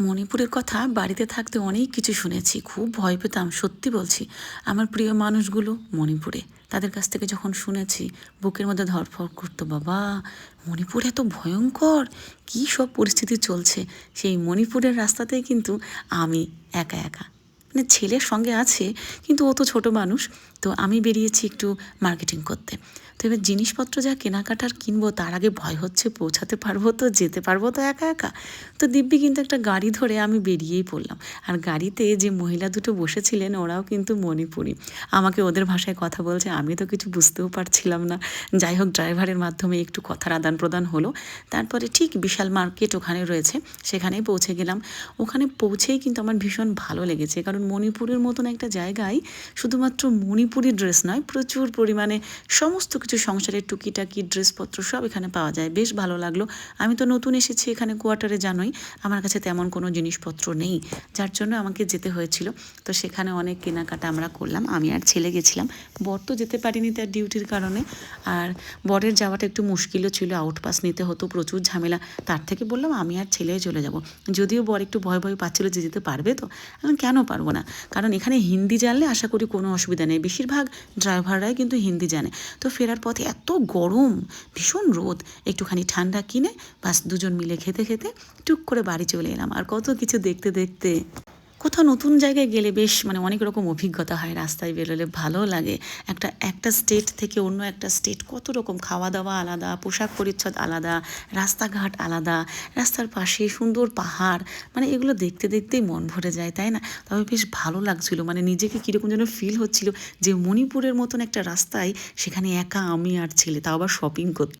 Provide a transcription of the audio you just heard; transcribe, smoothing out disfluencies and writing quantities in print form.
মণিপুরের কথা বাড়িতে থাকতে অনেক কিছু শুনেছি, খুব ভয় পেতাম, সত্যি বলছি। আমার প্রিয় মানুষগুলো মণিপুরে, তাদের কাছ থেকে যখন শুনেছি বুকের মধ্যে ধড়ফড় করতো। বাবা, মণিপুর এত ভয়ঙ্কর, কী সব পরিস্থিতি চলছে। সেই মণিপুরের রাস্তাতেই কিন্তু আমি একা একা, মানে ছেলের সঙ্গে আছে কিন্তু ও তো ছোটো মানুষ। তো আমি বেরিয়েছি একটু মার্কেটিং করতে। তো এবার জিনিসপত্র যা কেনাকাটার কিনবো তার আগে ভয় হচ্ছে পৌঁছাতে পারবো তো, যেতে পারবো তো একা একা। তো দিব্যি কিন্তু একটা গাড়ি ধরে আমি বেরিয়েই পড়লাম। আর গাড়িতে যে মহিলা দুটো বসেছিলেন ওরাও কিন্তু মণিপুরি, আমাকে ওদের ভাষায় কথা বলছে, আমি তো কিছু বুঝতেও পারছিলাম না। যাই হোক, ড্রাইভারের মাধ্যমে একটু কথার আদান প্রদান হলো। তারপরে ঠিক বিশাল মার্কেট ওখানে রয়েছে, সেখানেই পৌঁছে গেলাম। ওখানে পৌঁছেই কিন্তু আমার ভীষণ ভালো লেগেছে, কারণ মণিপুরের মতন একটা জায়গায় শুধুমাত্র মণিপুরি ড্রেস নয়, প্রচুর পরিমাণে সমস্ত কিছু সংসারের টুকিটাকি ড্রেসপত্র সব এখানে পাওয়া যায়। বেশ ভালো লাগলো। আমি তো নতুন এসেছি এখানে কোয়ার্টারে, জানোই আমার কাছে তেমন কোনো জিনিসপত্র নেই, যার জন্য আমাকে যেতে হয়েছিল। তো সেখানে অনেক কেনাকাটা আমরা করলাম, আমি আর ছেলে গেছিলাম। বর তো যেতে পারিনি তার ডিউটির কারণে, আর বরের যাওয়াটা একটু মুশকিলও ছিল, আউটপাস নিতে হতো, প্রচুর ঝামেলা। তার থেকে বললাম আমি আর ছেলেই চলে যাব। যদিও বর একটু ভয় ভয় পাচ্ছিল যে যেতে পারবে তো, আমি কেন পারবো না, কারণ এখানে হিন্দি জানলে আশা করি কোনো অসুবিধা নেই, বেশিরভাগ ড্রাইভাররাই কিন্তু হিন্দি জানে। তো ফেরার পথে এত গরম, ভীষণ রোদ, একটুখানি ঠান্ডা কিনে বাস দুজন মিলে খেতে খেতে টুক করে বাড়ি চলে এলাম। আর কত কিছু দেখতে দেখতে। কোথাও নতুন জায়গায় গেলে বেশ মানে অনেক রকম অভিজ্ঞতা হয়, রাস্তায় বেরোলে ভালো লাগে। একটা একটা স্টেট থেকে অন্য একটা স্টেট, কত রকম খাওয়া দাওয়া আলাদা, পোশাক পরিচ্ছদ আলাদা, রাস্তাঘাট আলাদা, রাস্তার পাশে সুন্দর পাহাড়, মানে এগুলো দেখতে দেখতেই মন ভরে যায়, তাই না? তবে বেশ ভালো লাগছিল, মানে নিজেকে কীরকম যেন ফিল হচ্ছিল যে মণিপুরের মতন একটা রাস্তায় সেখানে একা আমি আর ছেলে, তাও আবার শপিং করতে।